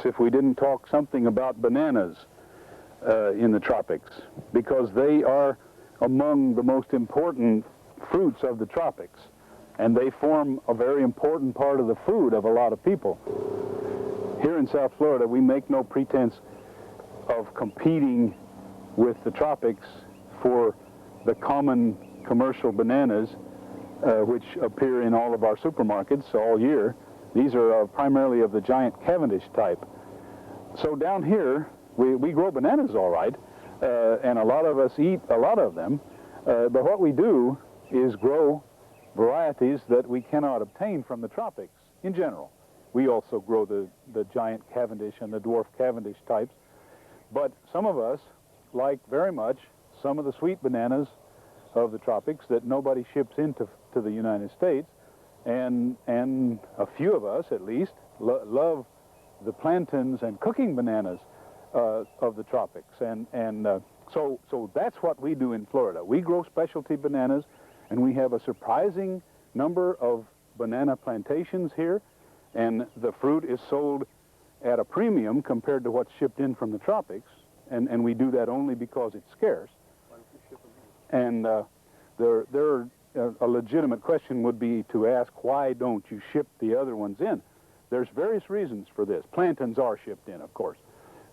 if we didn't talk something about bananas in the tropics, because they are among the most important fruits of the tropics, and they form a very important part of the food of a lot of people. Here in South Florida, we make no pretense of competing with the tropics for the common commercial bananas which appear in all of our supermarkets all year. These are primarily of the giant Cavendish type. So down here, we grow bananas all right, and a lot of us eat a lot of them, but what we do is grow varieties that we cannot obtain from the tropics in general. We also grow the giant Cavendish and the dwarf Cavendish types, but some of us like very much some of the sweet bananas of the tropics that nobody ships into the United States, and a few of us at least love the plantains and cooking bananas of the tropics, and so that's what we do in Florida. We grow specialty bananas, and we have a surprising number of banana plantations here, and the fruit is sold at a premium compared to what's shipped in from the tropics, and we do that only because it's scarce. Why don't you ship them in? And a legitimate question would be to ask, why don't you ship the other ones in? There's various reasons for this. Plantains are shipped in, of course,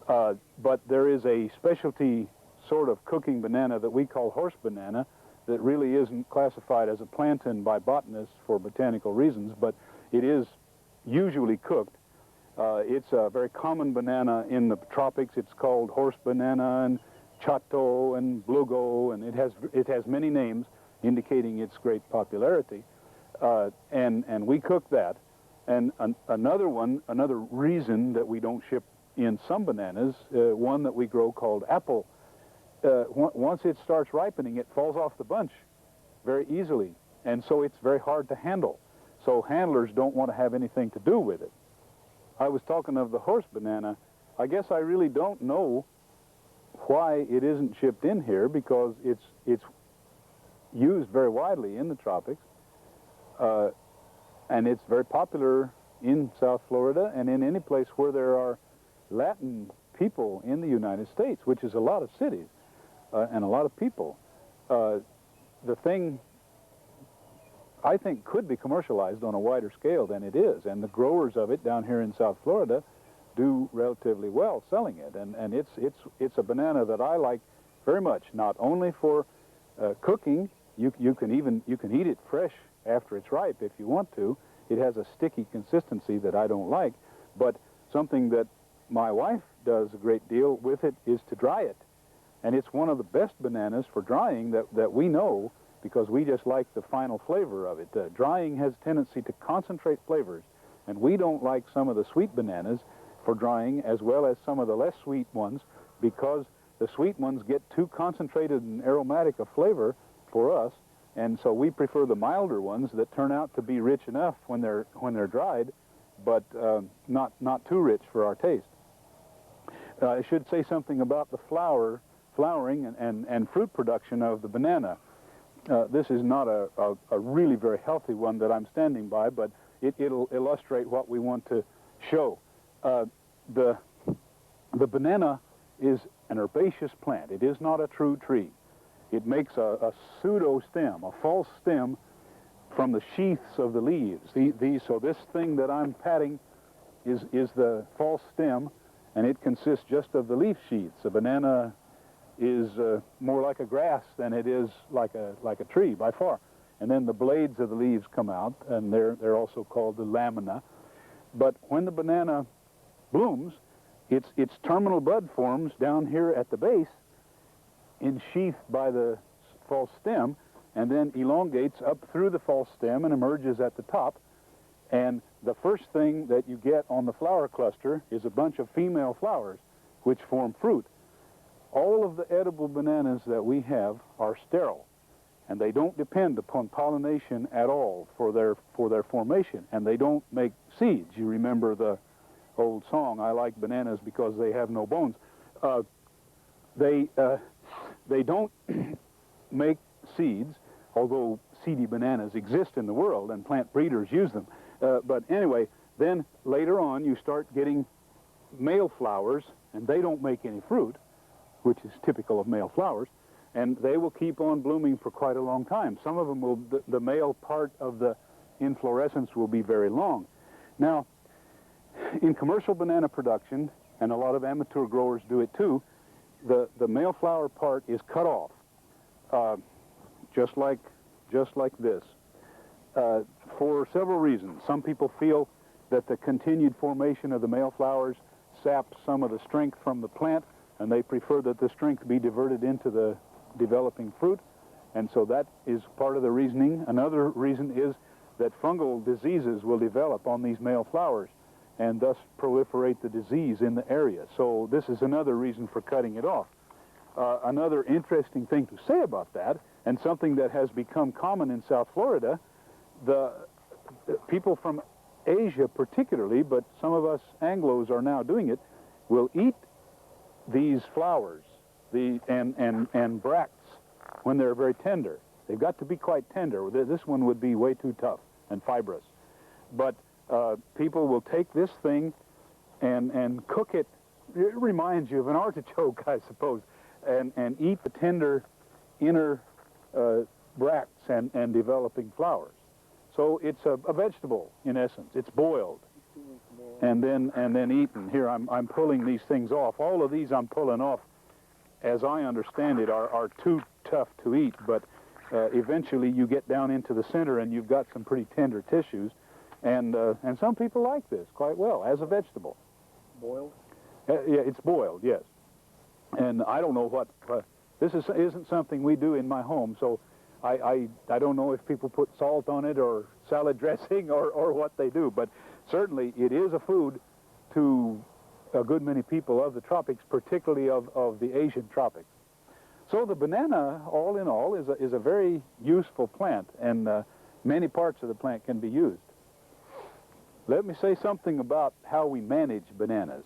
but there is a specialty sort of cooking banana that we call horse banana that really isn't classified as a plantain by botanists for botanical reasons, but it is usually cooked. It's a very common banana in the tropics. It's called horse banana and chato and blugo, and it has many names indicating its great popularity. And we cook that. And another reason that we don't ship in some bananas, one that we grow called apple, once it starts ripening, it falls off the bunch very easily, and so it's very hard to handle. So handlers don't want to have anything to do with it. I was talking of the horse banana. I guess I really don't know why it isn't shipped in here, because it's used very widely in the tropics, and it's very popular in South Florida and in any place where there are Latin people in the United States, which is a lot of cities and a lot of people. The thing, I think, could be commercialized on a wider scale than it is, and the growers of it down here in South Florida do relatively well selling it, and it's a banana that I like very much, not only for cooking. You can eat it fresh after it's ripe if you want to. It has a sticky consistency that I don't like, but something that my wife does a great deal with it is to dry it, and it's one of the best bananas for drying that we know, because we just like the final flavor of it. Drying has a tendency to concentrate flavors, and we don't like some of the sweet bananas for drying as well as some of the less sweet ones, because the sweet ones get too concentrated and aromatic a flavor for us, and so we prefer the milder ones that turn out to be rich enough when they're dried, but not too rich for our taste. I should say something about the flowering and fruit production of the banana. This is not a really very healthy one that I'm standing by, but it'll illustrate what we want to show. The banana is an herbaceous plant. It is not a true tree. It makes a pseudo stem, a false stem, from the sheaths of the leaves. So this thing that I'm patting is the false stem, and it consists just of the leaf sheaths. A banana is more like a grass than it is like a tree by far. And then the blades of the leaves come out, and they're also called the lamina. But when the banana blooms, its terminal bud forms down here at the base, ensheathed by the false stem, and then elongates up through the false stem and emerges at the top. And the first thing that you get on the flower cluster is a bunch of female flowers which form fruit. All of the edible bananas that we have are sterile, and they don't depend upon pollination at all for their formation, and they don't make seeds. You remember the old song, "I like bananas because they have no bones." They don't make seeds, although seedy bananas exist in the world and plant breeders use them. But anyway, then later on you start getting male flowers, and they don't make any fruit, which is typical of male flowers, and they will keep on blooming for quite a long time. Some of them will, the male part of the inflorescence will be very long. Now, in commercial banana production, and a lot of amateur growers do it too, the male flower part is cut off, just like this, for several reasons. Some people feel that the continued formation of the male flowers saps some of the strength from the plant, and they prefer that the strength be diverted into the developing fruit, and so that is part of the reasoning. Another reason is that fungal diseases will develop on these male flowers and thus proliferate the disease in the area. So this is another reason for cutting it off. Another interesting thing to say about that, and something that has become common in South Florida, the people from Asia particularly, but some of us Anglos are now doing it, will eat these flowers, and bracts, when they're very tender. They've got to be quite tender. This one would be way too tough and fibrous. But people will take this thing and cook it. It reminds you of an artichoke, I suppose, and eat the tender inner bracts and developing flowers. So it's a vegetable, in essence. It's boiled and then eaten. Here, I'm pulling these things off. All of these I'm pulling off, as I understand it, are too tough to eat, but eventually you get down into the center and you've got some pretty tender tissues, and some people like this quite well as a vegetable. Boiled? Yeah, it's boiled, yes. And I don't know what, this isn't something we do in my home, so I don't know if people put salt on it or salad dressing or what they do, but certainly it is a food to a good many people of the tropics, particularly of the Asian tropics. So the banana, all in all, is a very useful plant, and many parts of the plant can be used. Let me say something about how we manage bananas.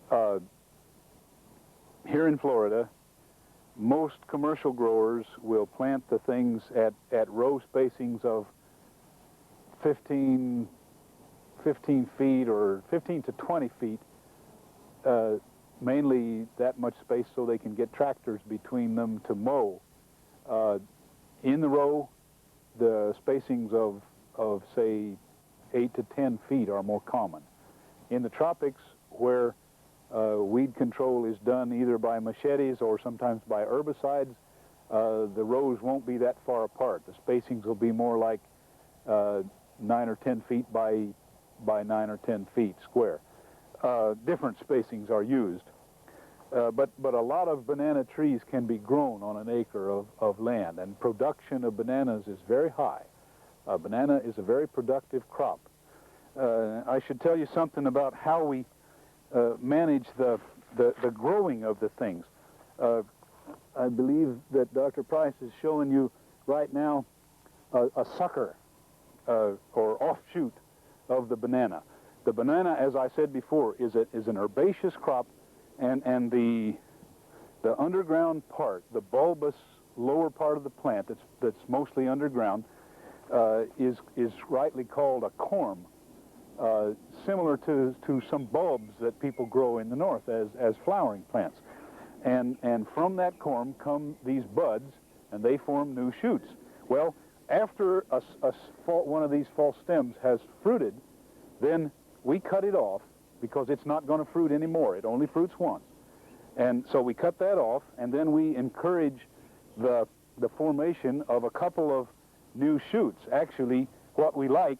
Here in Florida, most commercial growers will plant the things at row spacings of 15 feet or 15 to 20 feet, mainly that much space so they can get tractors between them to mow. In the row, the spacings of say 8 to 10 feet are more common. In the tropics, where weed control is done either by machetes or sometimes by herbicides, the rows won't be that far apart. The spacings will be more like 9 or 10 feet by 9 or 10 feet square. Different spacings are used, but a lot of banana trees can be grown on an acre of land, and production of bananas is very high. Banana is a very productive crop. I should tell you something about how we manage the growing of the things. I believe that Dr. Price is showing you right now a sucker or offshoot of the banana. The banana, as I said before, is an herbaceous crop, and the underground part, the bulbous lower part of the plant that's mostly underground, is rightly called a corm. Similar to some bulbs that people grow in the north as flowering plants. And from that corm come these buds, and they form new shoots. Well, after one of these false stems has fruited, then we cut it off because it's not going to fruit anymore. It only fruits once. And so we cut that off, and then we encourage the formation of a couple of new shoots. Actually, what we like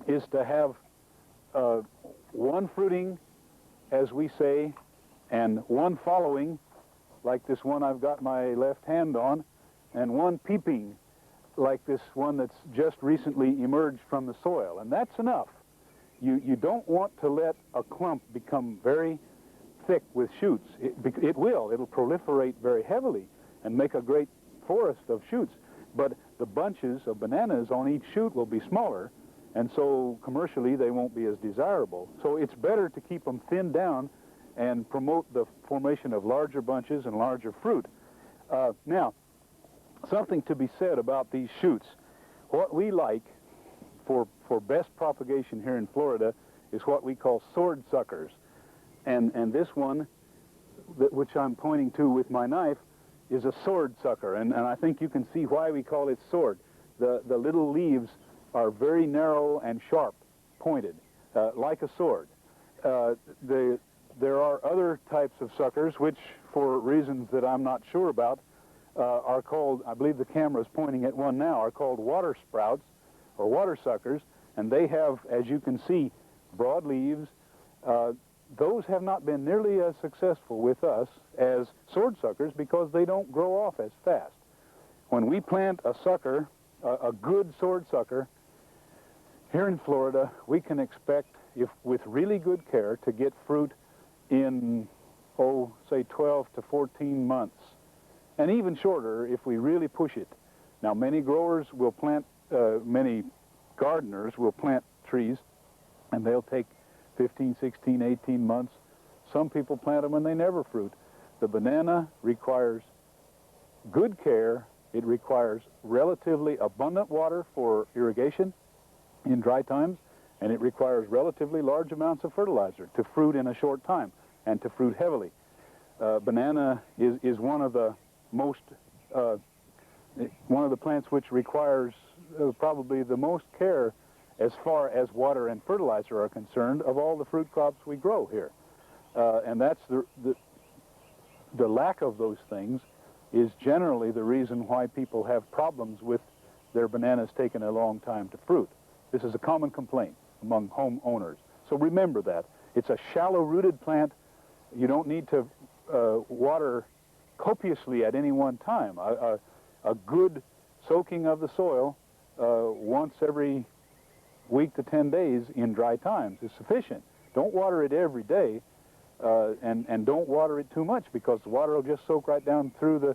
is to have one fruiting, as we say, and one following, like this one I've got my left hand on, and one peeping, like this one that's just recently emerged from the soil. And that's enough. You don't want to let a clump become very thick with shoots. It'll proliferate very heavily and make a great forest of shoots. But the bunches of bananas on each shoot will be smaller, and so commercially they won't be as desirable. So it's better to keep them thinned down and promote the formation of larger bunches and larger fruit. Now, something to be said about these shoots. What we like for best propagation here in Florida is what we call sword suckers. And this one, which I'm pointing to with my knife, is a sword sucker, and I think you can see why we call it sword. The little leaves are very narrow and sharp, pointed, like a sword. There are other types of suckers, which, for reasons that I'm not sure about, are called, I believe the camera is pointing at one now, are called water sprouts or water suckers, and they have, as you can see, broad leaves. Those have not been nearly as successful with us as sword suckers because they don't grow off as fast. When we plant a sucker, a good sword sucker, here in Florida, we can expect, if with really good care, to get fruit in, say 12 to 14 months, and even shorter if we really push it. Now, many growers will plant, many gardeners will plant trees, and they'll take 15, 16, 18 months. Some people plant them and they never fruit. The banana requires good care. It requires relatively abundant water for irrigation in dry times, and it requires relatively large amounts of fertilizer to fruit in a short time and to fruit heavily. Banana is one of the most, one of the plants which requires probably the most care as far as water and fertilizer are concerned of all the fruit crops we grow here. And that's the lack of those things is generally the reason why people have problems with their bananas taking a long time to fruit. This is a common complaint among homeowners. So remember that. It's a shallow-rooted plant. You don't need to water copiously at any one time. A good soaking of the soil once every week to 10 days in dry times is sufficient. Don't water it every day, and don't water it too much, because the water will just soak right down through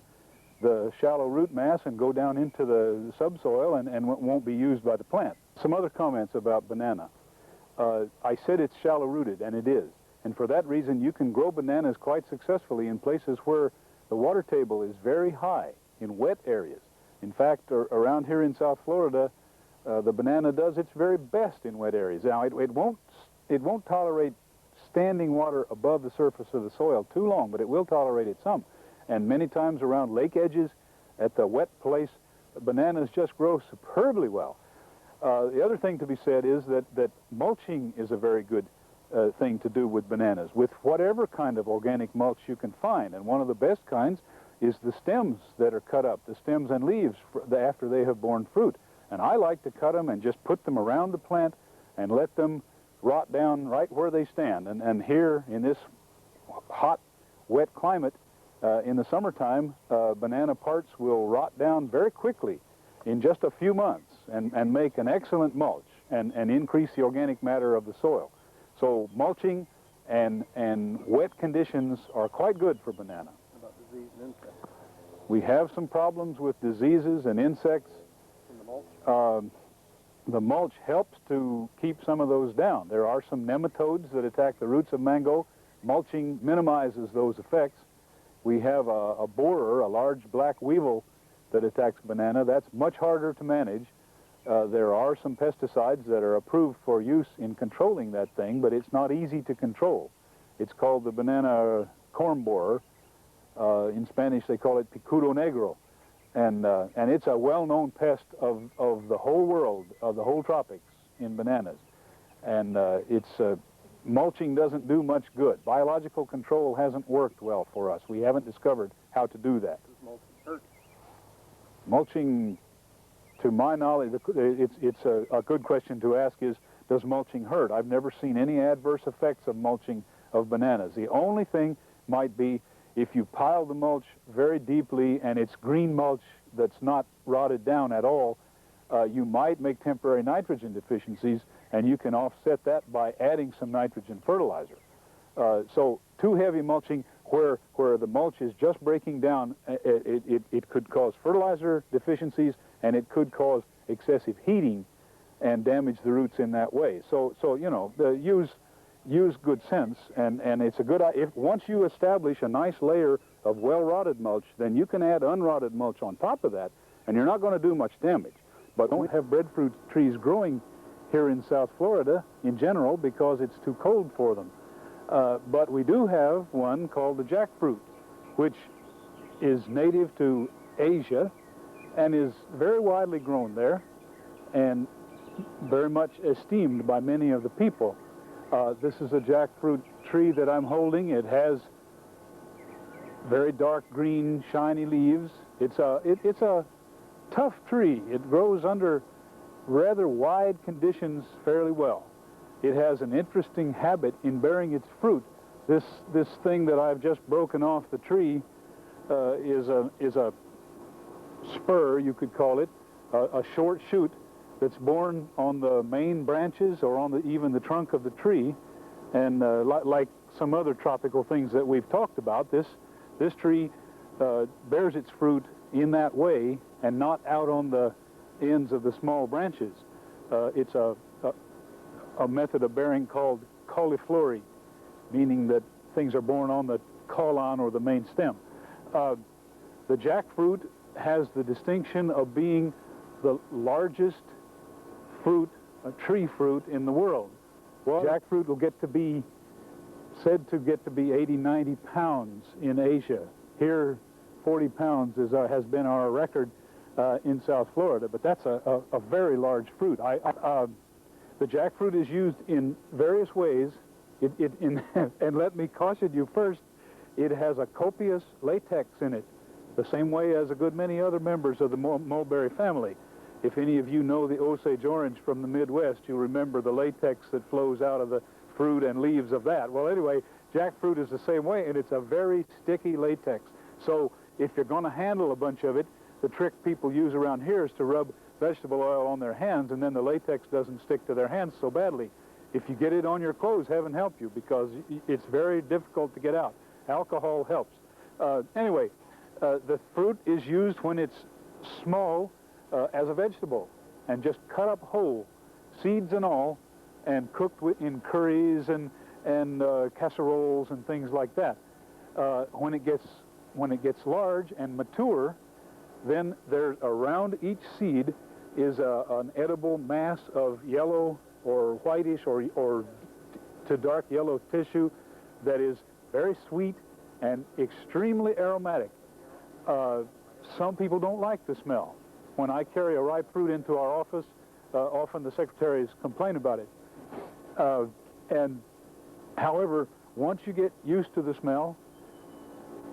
the shallow root mass and go down into the subsoil and won't be used by the plant. Some other comments about banana. I said it's shallow-rooted, and it is. And for that reason, you can grow bananas quite successfully in places where the water table is very high, in wet areas. In fact, around here in South Florida, the banana does its very best in wet areas. Now, it won't tolerate standing water above the surface of the soil too long, but it will tolerate it some. And many times around lake edges, at the wet place, bananas just grow superbly well. The other thing to be said is that mulching is a very good thing to do with bananas, with whatever kind of organic mulch you can find. And one of the best kinds is the stems that are cut up, the stems and leaves after they have borne fruit. And I like to cut them and just put them around the plant and let them rot down right where they stand. And here in this hot, wet climate, in the summertime, banana parts will rot down very quickly in just a few months and make an excellent mulch and increase the organic matter of the soil. So mulching and wet conditions are quite good for banana. How about disease and insects? We have some problems with diseases and insects. In the mulch? The mulch helps to keep some of those down. There are some nematodes that attack the roots of mango. Mulching minimizes those effects. We have a borer, a large black weevil, that attacks banana. That's much harder to manage. There are some pesticides that are approved for use in controlling that thing, but it's not easy to control. It's called the banana corn borer. In Spanish, they call it picudo negro. And it's a well-known pest of the whole world, of the whole tropics in bananas. And mulching doesn't do much good. Biological control hasn't worked well for us. We haven't discovered how to do that. Does mulching hurt? Mulching, to my knowledge, it's a good question to ask is, does mulching hurt? I've never seen any adverse effects of mulching of bananas. The only thing might be if you pile the mulch very deeply and it's green mulch that's not rotted down at all, you might make temporary nitrogen deficiencies, and you can offset that by adding some nitrogen fertilizer. So too heavy mulching where the mulch is just breaking down, it could cause fertilizer deficiencies, and it could cause excessive heating and damage the roots in that way. So you know, use good sense, and it's a good idea. Once you establish a nice layer of well-rotted mulch, then you can add unrotted mulch on top of that, and you're not going to do much damage. But don't have breadfruit trees growing here in South Florida in general because it's too cold for them. But we do have one called the jackfruit, which is native to Asia and is very widely grown there and very much esteemed by many of the people. This is a jackfruit tree that I'm holding. It has very dark green, shiny leaves. It's a tough tree. It grows under rather wide conditions fairly well. It has an interesting habit in bearing its fruit. This thing that I've just broken off the tree is a spur, you could call it, a short shoot that's borne on the main branches or on even the trunk of the tree. And like some other tropical things that we've talked about, this tree bears its fruit in that way and not out on the ends of the small branches. It's a method of bearing called cauliflory, meaning that things are borne on the caulon or the main stem. The jackfruit has the distinction of being the largest tree fruit in the world. Well, jackfruit will said to get to be 80, 90 pounds in Asia. Here, 40 pounds has been our record in South Florida, but that's a very large fruit. The jackfruit is used in various ways. And let me caution you first, it has a copious latex in it, the same way as a good many other members of the mulberry family. If any of you know the Osage orange from the Midwest, you'll remember the latex that flows out of the fruit and leaves of that. Well, anyway, jackfruit is the same way, and it's a very sticky latex. So if you're going to handle a bunch of it, the trick people use around here is to rub vegetable oil on their hands, and then the latex doesn't stick to their hands so badly. If you get it on your clothes, heaven help you, because it's very difficult to get out. Alcohol helps. Anyway, the fruit is used when it's small as a vegetable, and just cut up whole, seeds and all, and cooked in curries and casseroles and things like that. When it gets large and mature, then there's around each seed is an edible mass of yellow or whitish or to dark yellow tissue that is very sweet and extremely aromatic. Some people don't like the smell. When I carry a ripe fruit into our office, often the secretaries complain about it. However, once you get used to the smell,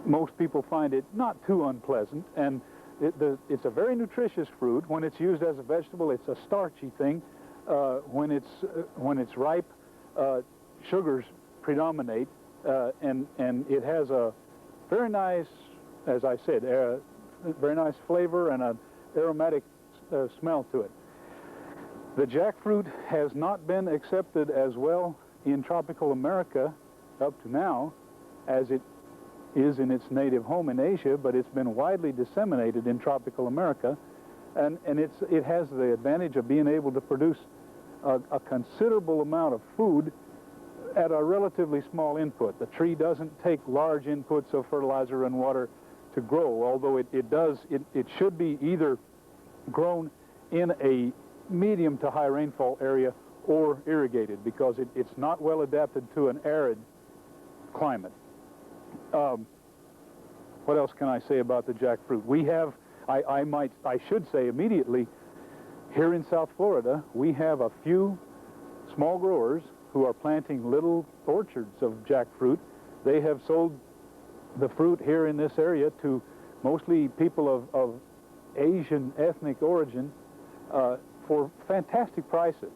most people find it not too unpleasant, and it's a very nutritious fruit. When it's used as a vegetable, it's a starchy thing. When it's ripe, sugars predominate, and it has a very nice, as I said, very nice flavor and an aromatic smell to it. The jackfruit has not been accepted as well in tropical America up to now as it is in its native home in Asia, but it's been widely disseminated in tropical America, and it has the advantage of being able to produce a considerable amount of food at a relatively small input. The tree doesn't take large inputs of fertilizer and water to grow, although it should be either grown in a medium to high rainfall area or irrigated, because it's not well adapted to an arid climate. What else can I say about the jackfruit? We have, I should say immediately, here in South Florida, we have a few small growers who are planting little orchards of jackfruit. They have sold the fruit here in this area to mostly people of Asian ethnic origin for fantastic prices.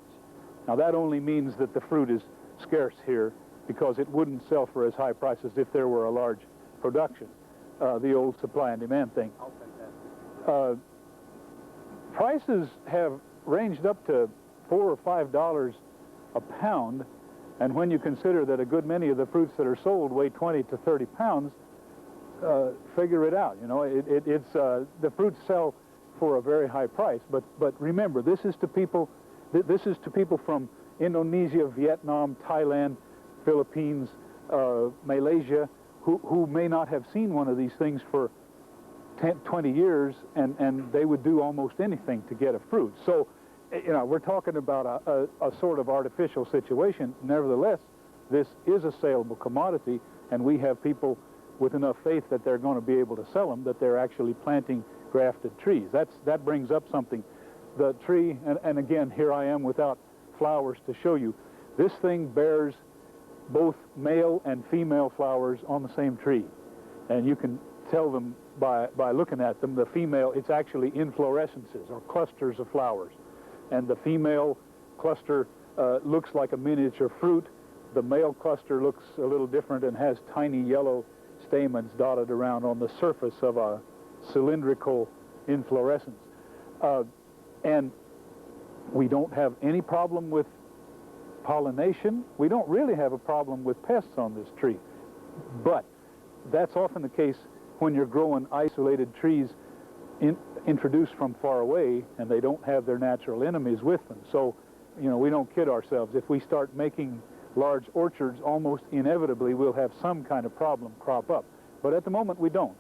Now, that only means that the fruit is scarce here, because it wouldn't sell for as high prices if there were a large production, the old supply and demand thing. Prices have ranged up to $4 or $5 a pound, and when you consider that a good many of the fruits that are sold weigh 20 to 30 pounds, figure it out. You know, the fruits sell for a very high price. But remember, this is to people from Indonesia, Vietnam, Thailand, Philippines, Malaysia, who may not have seen one of these things for 10, 20 years, and they would do almost anything to get a fruit. So, you know, we're talking about a sort of artificial situation. Nevertheless, this is a saleable commodity, and we have people with enough faith that they're going to be able to sell them, that they're actually planting grafted trees. That brings up something. The tree, and again, here I am without flowers to show you. This thing bears both male and female flowers on the same tree. And you can tell them by looking at them. The female, it's actually inflorescences or clusters of flowers. And the female cluster looks like a miniature fruit. The male cluster looks a little different and has tiny yellow stamens dotted around on the surface of a cylindrical inflorescence. And we don't have any problem with pollination. We don't really have a problem with pests on this tree. But that's often the case when you're growing isolated trees introduced from far away, and they don't have their natural enemies with them. So, you know, we don't kid ourselves. If we start making large orchards, almost inevitably we'll have some kind of problem crop up. But at the moment we don't.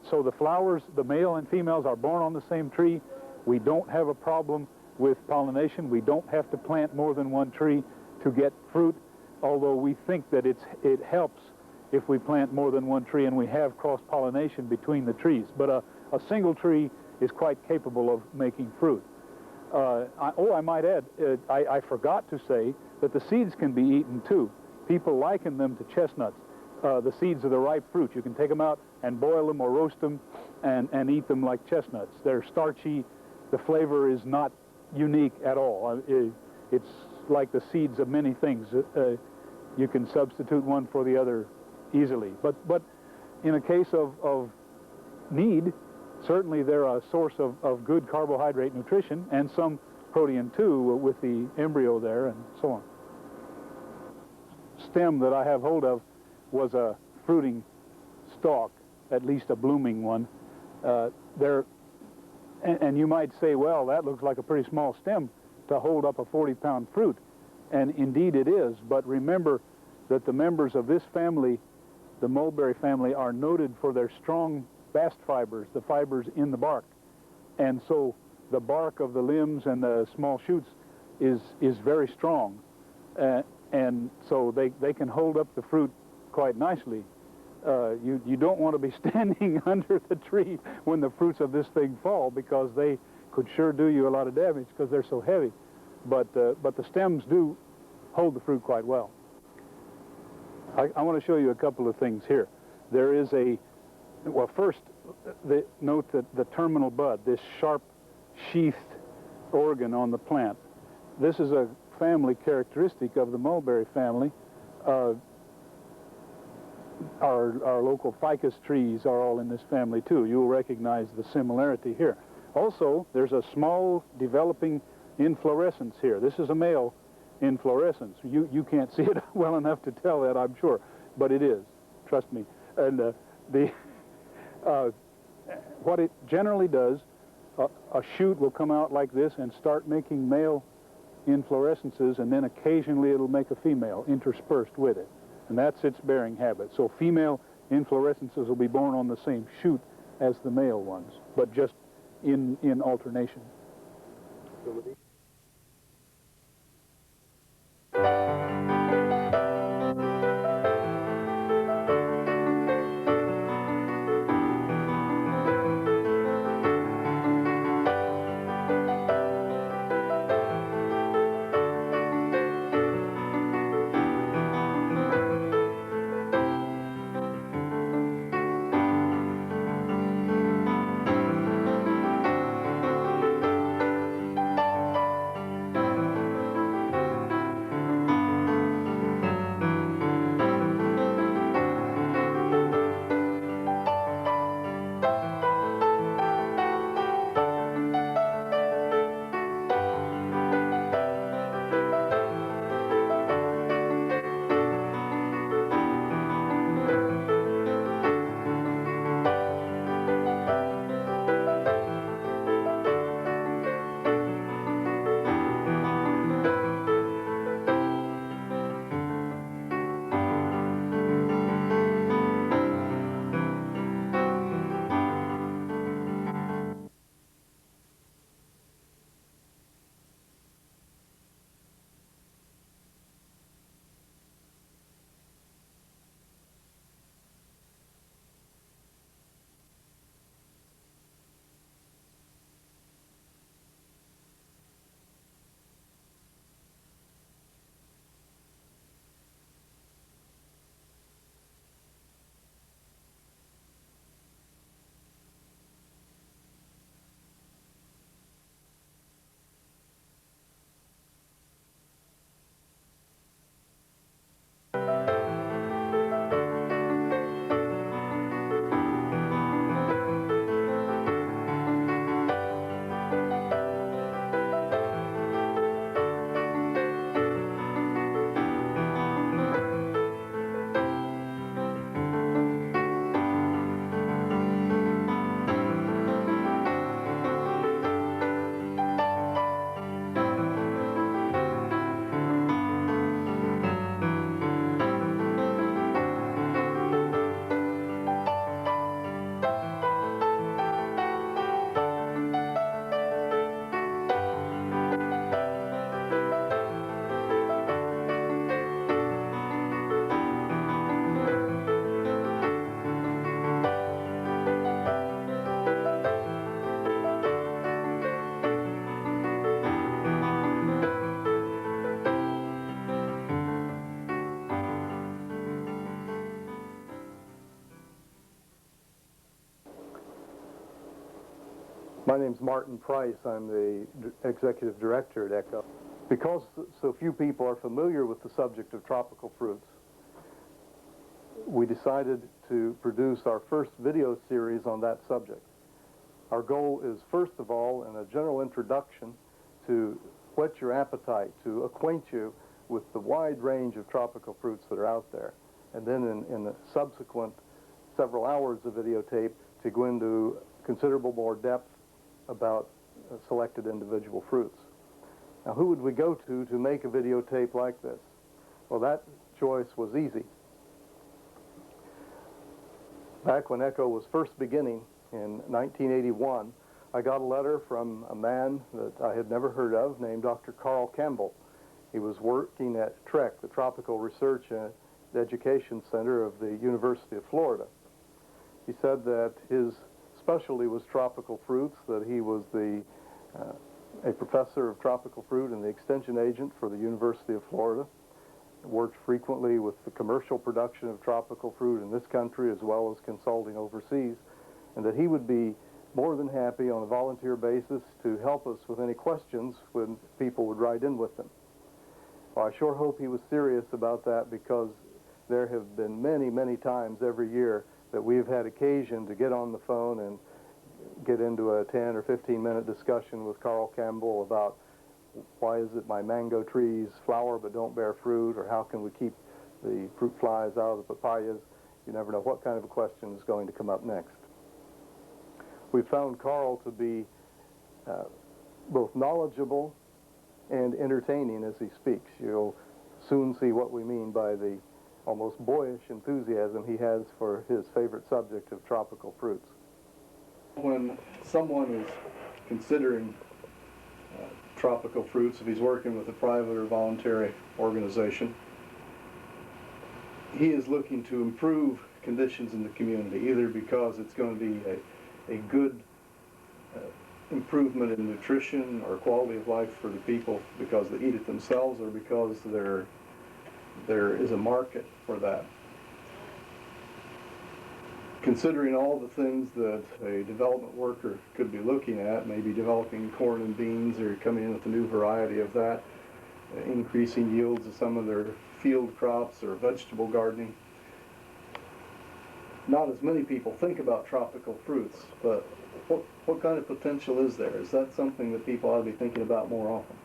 So the flowers, the male and females, are born on the same tree. We don't have a problem with pollination. We don't have to plant more than one tree to get fruit, although we think that it helps if we plant more than one tree and we have cross-pollination between the trees. But a single tree is quite capable of making fruit. I might add, I forgot to say that the seeds can be eaten too. People liken them to chestnuts. The seeds of the ripe fruit. You can take them out and boil them or roast them and eat them like chestnuts. They're starchy. The flavor is not unique at all. It's like the seeds of many things. You can substitute one for the other easily. But in a case of need, certainly they're a source of good carbohydrate nutrition and some protein too with the embryo there and so on. Stem that I have hold of was a fruiting stalk, at least a blooming one. And you might say, well, that looks like a pretty small stem to hold up a 40-pound fruit. And indeed it is, but remember that the members of this family, the mulberry family, are noted for their strong bast fibers, the fibers in the bark. And so the bark of the limbs and the small shoots is very strong. And so they can hold up the fruit quite nicely. You don't want to be standing under the tree when the fruits of this thing fall, because they could sure do you a lot of damage because they're so heavy. But the stems do hold the fruit quite well. I want to show you a couple of things here. There is well, first, note that the terminal bud, this sharp sheathed organ on the plant, this is a family characteristic of the mulberry family. Our local ficus trees are all in this family too. You'll recognize the similarity here. Also, there's a small developing inflorescence here. This is a male inflorescence. You can't see it well enough to tell that, I'm sure, but it is, trust me. And what it generally does, a shoot will come out like this and start making male inflorescences, and then occasionally it'll make a female interspersed with it. And that's its bearing habit. So female inflorescences will be born on the same shoot as the male ones, but just in alternation. My name's Martin Price. I'm the executive director at ECHO. Because so few people are familiar with the subject of tropical fruits, we decided to produce our first video series on that subject. Our goal is, first of all, in a general introduction, to whet your appetite, to acquaint you with the wide range of tropical fruits that are out there. And then in the subsequent several hours of videotape, to go into considerable more depth about selected individual fruits. Now, who would we go to make a videotape like this? Well, that choice was easy. Back when ECHO was first beginning in 1981, I got a letter from a man that I had never heard of named Dr. Carl Campbell. He was working at TREC, the Tropical Research and Education Center of the University of Florida. He said that his specialty was tropical fruits, that he was a professor of tropical fruit and the extension agent for the University of Florida, worked frequently with the commercial production of tropical fruit in this country as well as consulting overseas, and that he would be more than happy on a volunteer basis to help us with any questions when people would write in with them. Well, I sure hope he was serious about that, because there have been many, many times every year that we've had occasion to get on the phone and get into a 10 or 15-minute discussion with Carl Campbell about why is it my mango trees flower but don't bear fruit, or how can we keep the fruit flies out of the papayas. You never know what kind of a question is going to come up next. We found Carl to be both knowledgeable and entertaining as he speaks. You'll soon see what we mean by the almost boyish enthusiasm he has for his favorite subject of tropical fruits. When someone is considering tropical fruits, if he's working with a private or voluntary organization, he is looking to improve conditions in the community, either because it's going to be a good improvement in nutrition or quality of life for the people because they eat it themselves, or because there is a market for that. Considering all the things that a development worker could be looking at, maybe developing corn and beans or coming in with a new variety of that, increasing yields of some of their field crops or vegetable gardening. Not as many people think about tropical fruits, but what kind of potential is there? Is that something that people ought to be thinking about more often?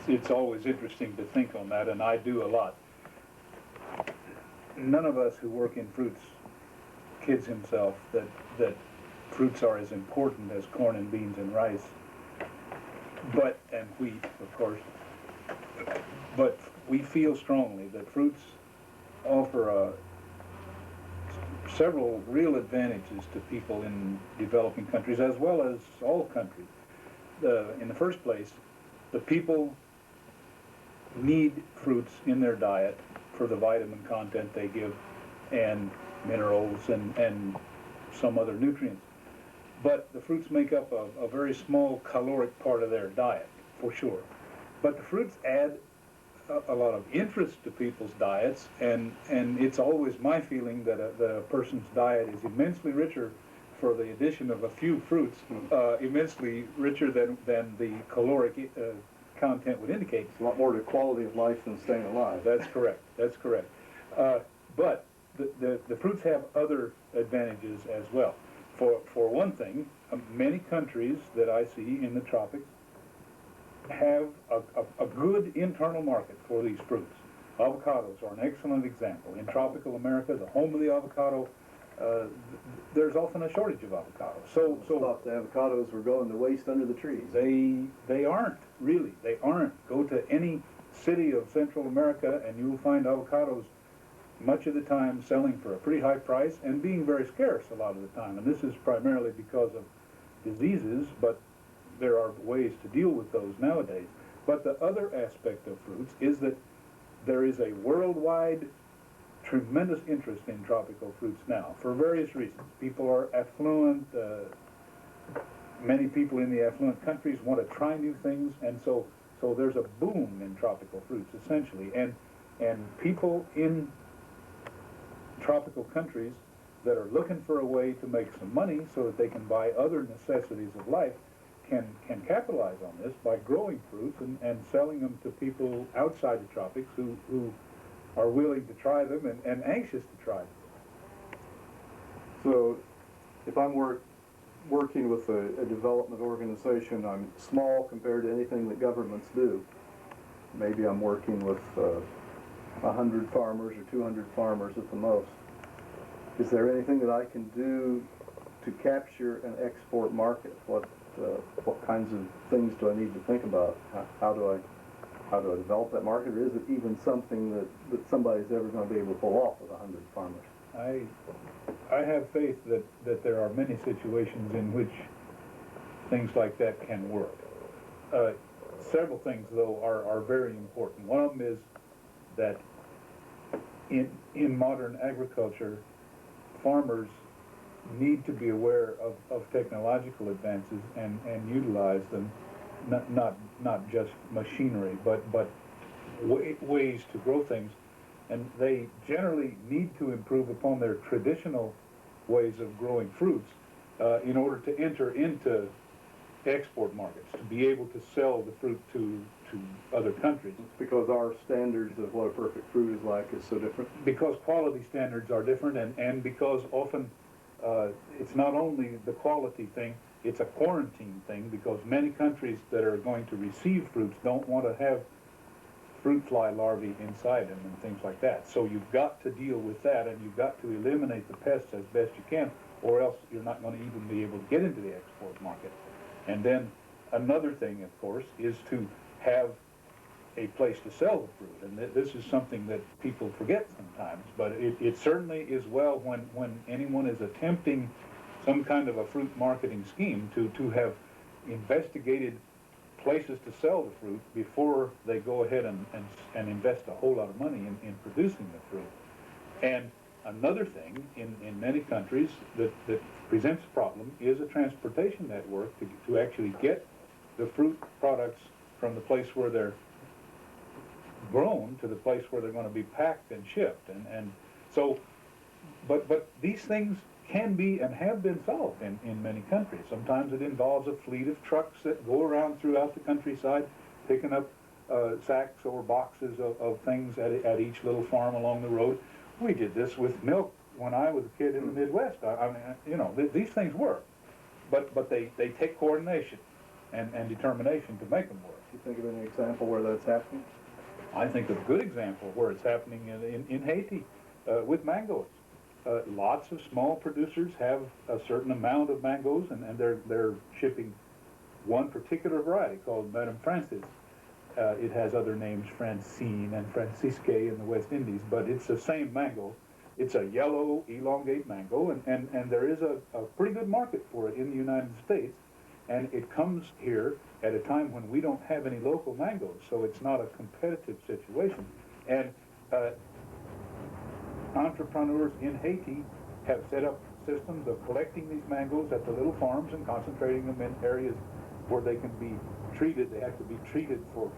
It's always interesting to think on that, and I do a lot. None of us who work in fruits kids himself that fruits are as important as corn and beans and rice, and wheat, of course. But we feel strongly that fruits offer several real advantages to people in developing countries as well as all countries. In the first place, the people need fruits in their diet for the vitamin content they give and minerals and some other nutrients. But the fruits make up a very small caloric part of their diet, for sure. But the fruits add a lot of interest to people's diets, and it's always my feeling that a person's diet is immensely richer for the addition of a few fruits, immensely richer than the caloric content would indicate. It's a lot more to quality of life than staying alive. That's correct. That's correct. But the fruits have other advantages as well. For one thing, many countries that I see in the tropics have a good internal market for these fruits. Avocados are an excellent example. In tropical America, the home of the avocado, there's often a shortage of avocados. So thought the avocados were going to waste under the trees. They aren't, really. They aren't. Go to any city of Central America and you'll find avocados much of the time selling for a pretty high price and being very scarce a lot of the time. And this is primarily because of diseases, but there are ways to deal with those nowadays. But the other aspect of fruits is that there is a worldwide tremendous interest in tropical fruits now for various reasons. People are affluent. Many people in the affluent countries want to try new things, and so there's a boom in tropical fruits essentially. And people in tropical countries that are looking for a way to make some money so that they can buy other necessities of life can capitalize on this by growing fruits and selling them to people outside the tropics who are willing to try them and anxious to try them. So if I'm working with a development organization, I'm small compared to anything that governments do. Maybe I'm working with 100 farmers or 200 farmers at the most. Is there anything that I can do to capture an export market? What kinds of things do I need to think about? How do I develop that market, or is it even something that somebody's ever going to be able to pull off with 100 farmers? I have faith that there are many situations in which things like that can work. Several things, though, are very important. One of them is that in modern agriculture, farmers need to be aware of technological advances and utilize them, not just machinery, but ways to grow things. And they generally need to improve upon their traditional ways of growing fruits in order to enter into export markets, to be able to sell the fruit to other countries. It's because our standards of what a perfect fruit is like is so different? Because quality standards are different, and because often it's not only the quality thing, it's a quarantine thing, because many countries that are going to receive fruits don't want to have fruit fly larvae inside them and things like that. So you've got to deal with that, and you've got to eliminate the pests as best you can, or else you're not going to even be able to get into the export market. And then another thing, of course, is to have a place to sell the fruit. And this is something that people forget sometimes, but it certainly is well when anyone is attempting some kind of a fruit marketing scheme to have investigated places to sell the fruit before they go ahead and invest a whole lot of money in producing the fruit. And another thing in many countries that presents a problem is a transportation network to actually get the fruit products from the place where they're grown to the place where they're going to be packed and shipped. And so, but these things can be and have been solved in many countries. Sometimes it involves a fleet of trucks that go around throughout the countryside picking up sacks or boxes of things at each little farm along the road. We did this with milk when I was a kid in the Midwest. I mean, you know, these things work, but they take coordination and determination to make them work. Do you think of any example where that's happening? I think of a good example where it's happening in Haiti with mangoes. Lots of small producers have a certain amount of mangoes, and they're shipping one particular variety called Madame Francis. It has other names, Francine and Francisque in the West Indies, but it's the same mango. It's a yellow, elongate mango, and there is a pretty good market for it in the United States, and it comes here at a time when we don't have any local mangoes, so it's not a competitive situation. And entrepreneurs in Haiti have set up systems of collecting these mangoes at the little farms and concentrating them in areas where they can be treated. They have to be treated for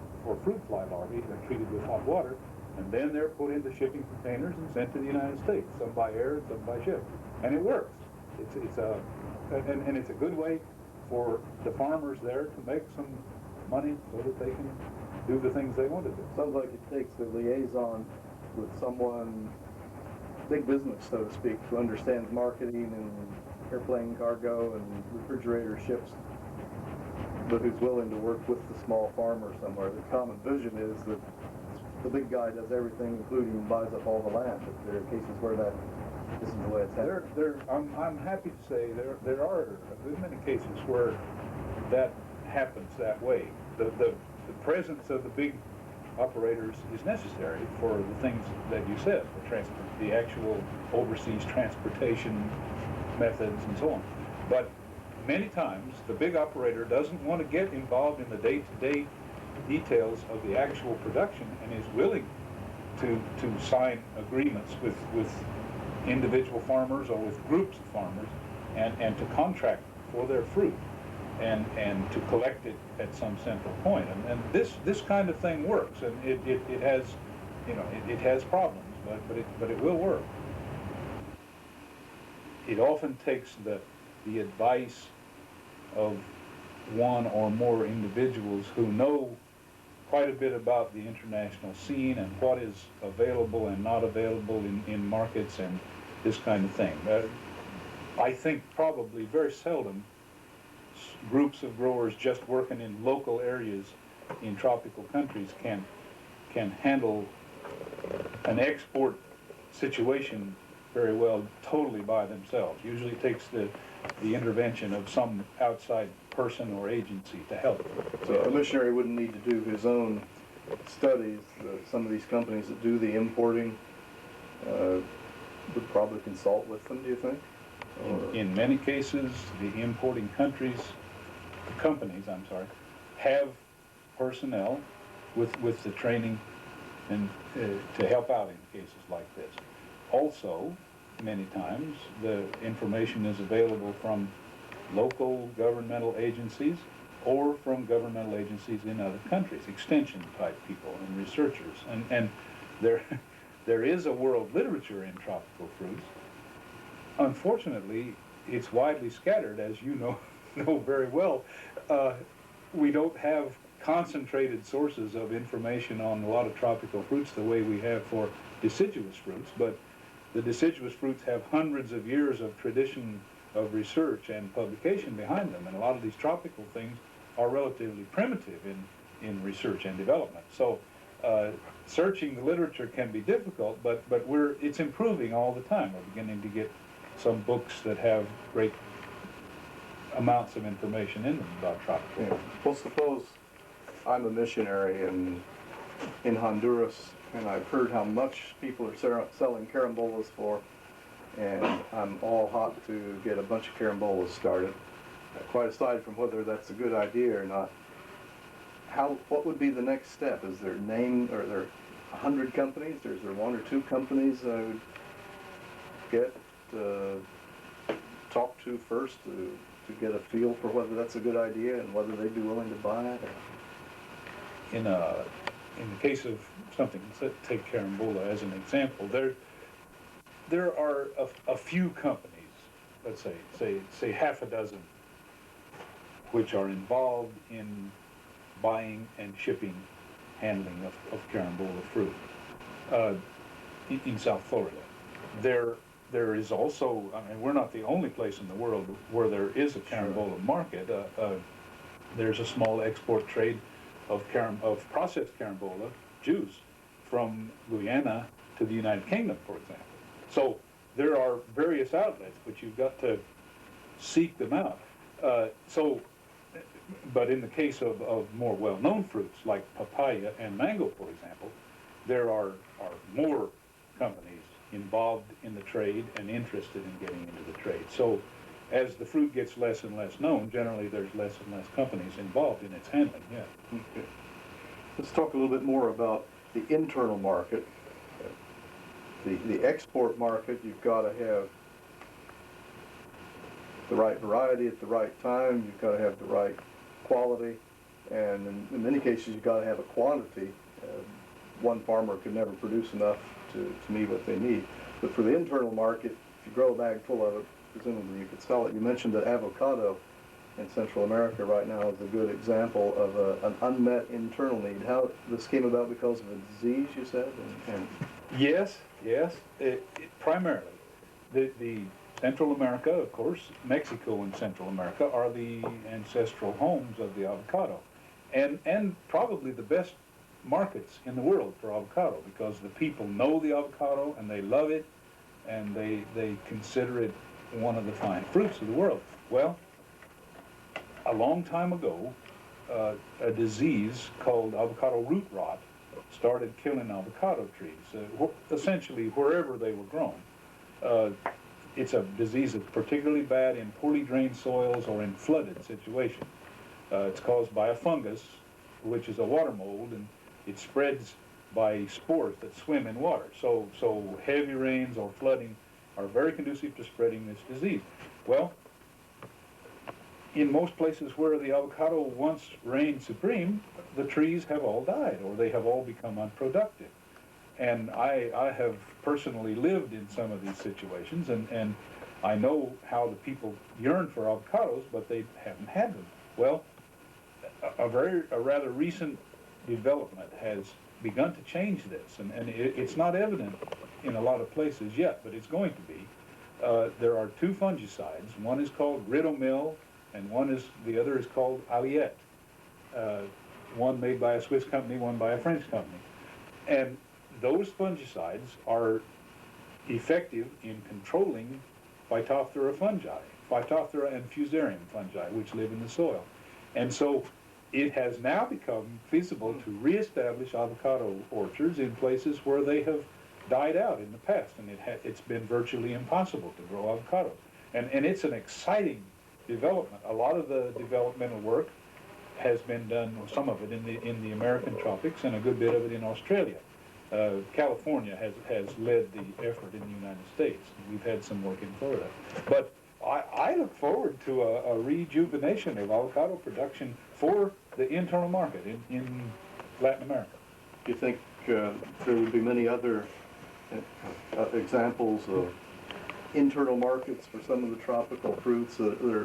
fruit fly larvae. They're treated with hot water, and then they're put into shipping containers and sent to the United States, some by air and some by ship. And it works. It's a good way for the farmers there to make some money so that they can do the things they want to do. Sounds like it takes a liaison with someone, big business, so to speak, who understands marketing and airplane cargo and refrigerator ships, but who's willing to work with the small farmer somewhere. The common vision is that the big guy does everything, including buys up all the land. But there are cases where that isn't the way it's happening. I'm happy to say there are a good many cases where that happens that way. The presence of the big operators is necessary for the things that you said, the actual overseas transportation methods and so on. But many times the big operator doesn't want to get involved in the day-to-day details of the actual production and is willing to sign agreements with individual farmers or with groups of farmers and to contract for their fruit and to collect it at some central point. And this kind of thing works, and it has, you know, it has problems, but it will work. it often takes the advice of one or more individuals who know quite a bit about the international scene and what is available and not available in markets and this kind of thing. I think probably very seldom groups of growers just working in local areas in tropical countries can handle an export situation very well totally by themselves. Usually it takes the intervention of some outside person or agency to help. So a missionary wouldn't need to do his own studies. Some of these companies that do the importing would probably consult with them, do you think? In many cases, the importing companies, have personnel with the training and to help out in cases like this. Also, many times, the information is available from local governmental agencies or from governmental agencies in other countries, extension type people and researchers. And there is a world literature in tropical fruits. Unfortunately, it's widely scattered, as you know very well. We don't have concentrated sources of information on a lot of tropical fruits the way we have for deciduous fruits, but the deciduous fruits have hundreds of years of tradition of research and publication behind them, and a lot of these tropical things are relatively primitive in research and development. So searching the literature can be difficult, but it's improving all the time. We're beginning to get some books that have great amounts of information in them about tropical. Yeah. Well, suppose I'm a missionary in Honduras, and I've heard how much people are selling carambolas for, and I'm all hot to get a bunch of carambolas started. Quite aside from whether that's a good idea or not, what would be the next step? Is there 100 companies, or is there 1 or 2 companies I would get talk to first to get a feel for whether that's a good idea and whether they'd be willing to buy it? In the case of something, let's take carambola as an example, there are a few companies, let's say half a dozen, which are involved in buying and shipping, handling of carambola fruit in South Florida. There is also, I mean, we're not the only place in the world where there is a carambola market. There's a small export trade of processed carambola juice from Guyana to the United Kingdom, for example. So there are various outlets, but you've got to seek them out. But in the case of more well-known fruits like papaya and mango, for example, there are more companies involved in the trade and interested in getting into the trade. So as the fruit gets less and less known, generally there's less and less companies involved in its handling, yeah. Okay. Let's talk a little bit more about the internal market. The export market, you've got to have the right variety at the right time, you've got to have the right quality, and in many cases you've got to have a quantity. One farmer could never produce enough to meet what they need. But for the internal market, if you grow a bag full of it, presumably you could sell it. You mentioned that avocado in Central America right now is a good example of an unmet internal need. How this came about because of a disease, you said? Yes. Primarily. The Central America, of course, Mexico and Central America are the ancestral homes of the avocado. And probably the best markets in the world for avocado, because the people know the avocado and they love it and they consider it one of the fine fruits of the world. Well, a long time ago, a disease called avocado root rot started killing avocado trees, essentially wherever they were grown. It's a disease that's particularly bad in poorly drained soils or in flooded situations. It's caused by a fungus, which is a water mold, and it spreads by spores that swim in water. So heavy rains or flooding are very conducive to spreading this disease. Well, in most places where the avocado once reigned supreme, the trees have all died or they have all become unproductive. And I have personally lived in some of these situations, and I know how the people yearn for avocados, but they haven't had them. Well, a rather recent development has begun to change this, and it's not evident in a lot of places yet, but it's going to be. There are two fungicides. One is called Ridomil, and the other is called Aliette. One made by a Swiss company, one by a French company. And those fungicides are effective in controlling Phytophthora fungi, Phytophthora and Fusarium fungi, which live in the soil. And so it has now become feasible to reestablish avocado orchards in places where they have died out in the past, and it's been virtually impossible to grow avocados. And it's an exciting development. A lot of the developmental work has been done, or some of it, in the American tropics, and a good bit of it in Australia. California has led the effort in the United States. We've had some work in Florida. But I look forward to a rejuvenation of avocado production for the internal market in Latin America. Do you think there would be many other examples of internal markets for some of the tropical fruits that are,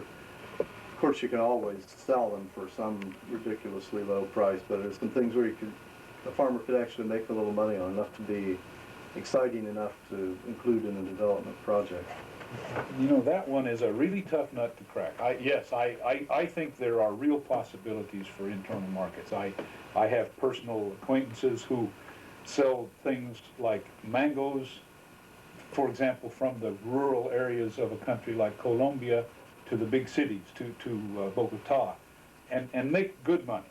of course you can always sell them for some ridiculously low price, but there's some things where the farmer could actually make a little money on, enough to be exciting enough to include in a development project? You know, that one is a really tough nut to crack. I think there are real possibilities for internal markets. I have personal acquaintances who sell things like mangoes, for example, from the rural areas of a country like Colombia to the big cities, to Bogota, and make good money.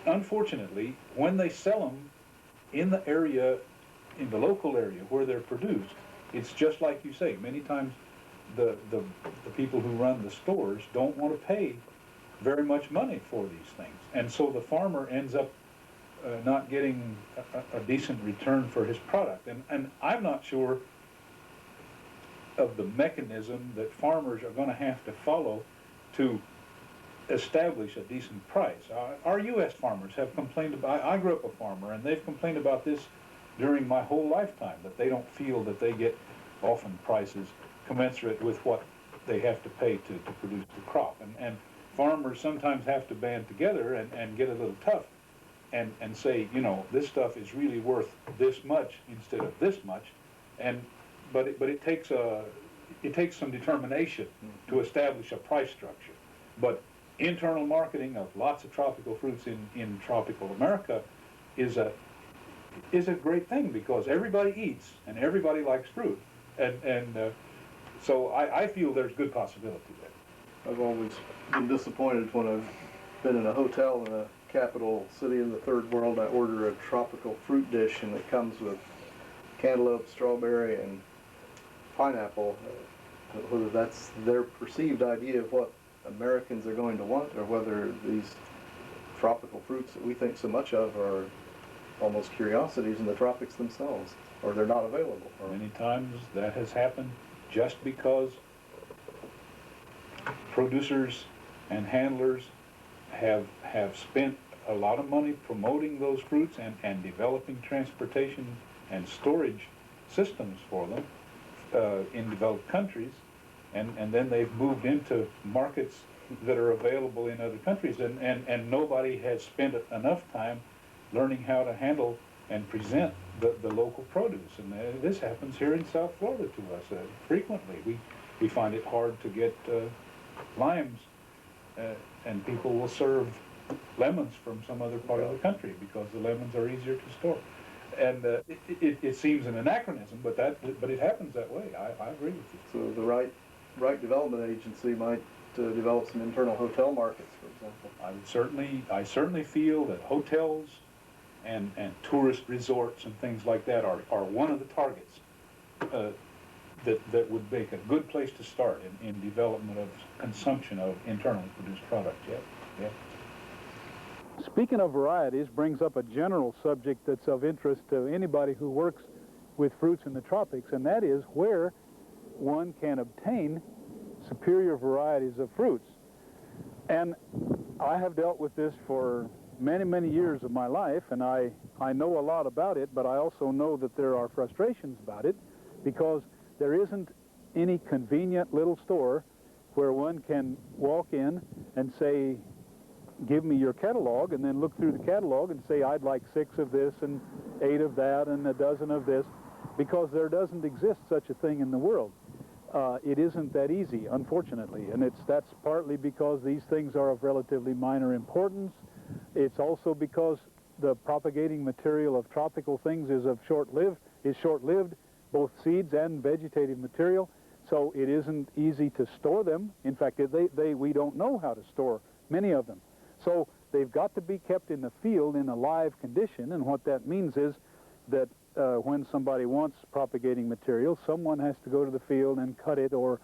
Unfortunately, when they sell them in the area, in the local area where they're produced, it's just like you say. Many times the people who run the stores don't want to pay very much money for these things. And so the farmer ends up not getting a decent return for his product. And I'm not sure of the mechanism that farmers are going to have to follow to establish a decent price. Our U.S. farmers have complained about, I grew up a farmer, and they've complained about this during my whole lifetime, that they don't feel that they get often prices commensurate with what they have to pay to produce the crop. And farmers sometimes have to band together and get a little tough and say, you know, this stuff is really worth this much instead of this much. But it takes some determination to establish a price structure. But internal marketing of lots of tropical fruits in tropical America is a great thing, because everybody eats and everybody likes fruit, and so I feel there's good possibility there. I've always been disappointed when I've been in a hotel in a capital city in the third world. I order a tropical fruit dish and it comes with cantaloupe, strawberry, and pineapple. Whether that's their perceived idea of what Americans are going to want, or whether these tropical fruits that we think so much of are almost curiosities in the tropics themselves, or they're not available. Many times that has happened just because producers and handlers have spent a lot of money promoting those fruits and developing transportation and storage systems for them in developed countries, and then they've moved into markets that are available in other countries, and nobody has spent enough time learning how to handle and present the local produce. And this happens here in South Florida to us frequently. We find it hard to get limes, and people will serve lemons from some other part of the country because the lemons are easier to store. And it seems an anachronism, but it happens that way. I agree with you. So the right development agency might develop some internal hotel markets, for example. I certainly feel that hotels and tourist resorts and things like that are one of the targets that would make a good place to start in development of consumption of internally produced products. Yeah. Speaking of varieties brings up a general subject that's of interest to anybody who works with fruits in the tropics, and that is where one can obtain superior varieties of fruits. And I have dealt with this for many, many years of my life, and I know a lot about it, but I also know that there are frustrations about it, because there isn't any convenient little store where one can walk in and say, give me your catalog, and then look through the catalog and say, I'd like 6 of this and 8 of that and a dozen of this, because there doesn't exist such a thing in the world. It isn't that easy, unfortunately, and that's partly because these things are of relatively minor importance. It's also because the propagating material of tropical things is short-lived, both seeds and vegetative material, so it isn't easy to store them. In fact, we don't know how to store many of them. So they've got to be kept in the field in a live condition, and what that means is that when somebody wants propagating material, someone has to go to the field and cut it or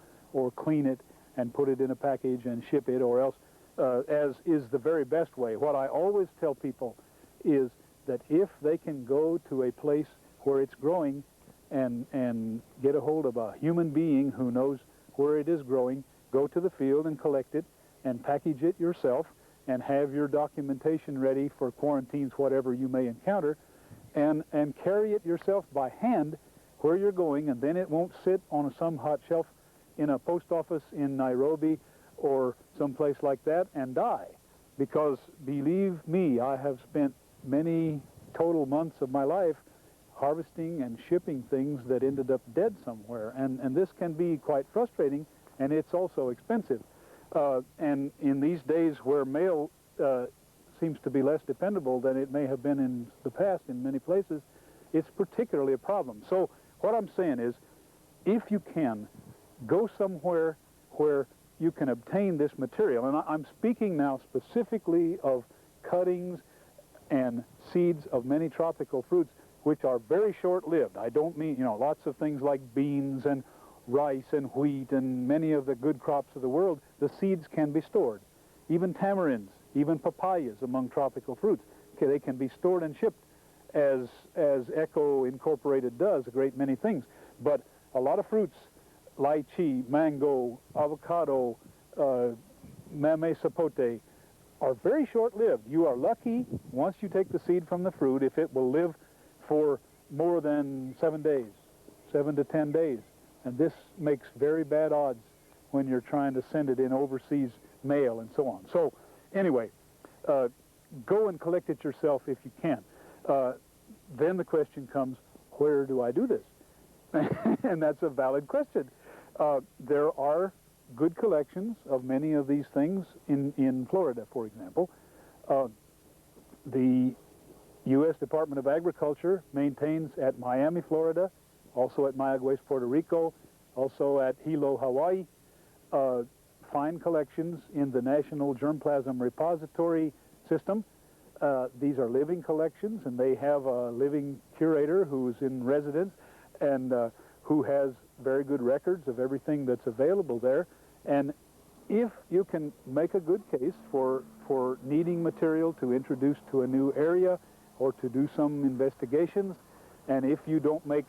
clean it and put it in a package and ship it, or else, as is the very best way. What I always tell people is that if they can go to a place where it's growing and get a hold of a human being who knows where it is growing, go to the field and collect it and package it yourself and have your documentation ready for quarantines, whatever you may encounter, and carry it yourself by hand where you're going, and then it won't sit on some hot shelf in a post office in Nairobi or someplace like that and die. Because believe me, I have spent many total months of my life harvesting and shipping things that ended up dead somewhere, and this can be quite frustrating, and it's also expensive. And in these days where mail seems to be less dependable than it may have been in the past in many places, it's particularly a problem. So what I'm saying is, if you can, go somewhere where you can obtain this material, and I'm speaking now specifically of cuttings and seeds of many tropical fruits, which are very short-lived. I don't mean, lots of things like beans and rice and wheat and many of the good crops of the world, the seeds can be stored. Even tamarinds, even papayas among tropical fruits, okay, they can be stored and shipped as ECHO Incorporated does, a great many things. But a lot of fruits, lychee, mango, avocado, mamey sapote, are very short-lived. You are lucky once you take the seed from the fruit if it will live for more than 7 days, 7 to 10 days. And this makes very bad odds when you're trying to send it in overseas mail and so on. So anyway, go and collect it yourself if you can. Then the question comes, where do I do this? And that's a valid question. There are good collections of many of these things in Florida, for example. The U.S. Department of Agriculture maintains at Miami, Florida, also at Mayagüez, Puerto Rico, also at Hilo, Hawaii, fine collections in the National Germplasm Repository System. These are living collections, and they have a living curator who's in residence and who has very good records of everything that's available there. And if you can make a good case for needing material to introduce to a new area or to do some investigations, and if you don't make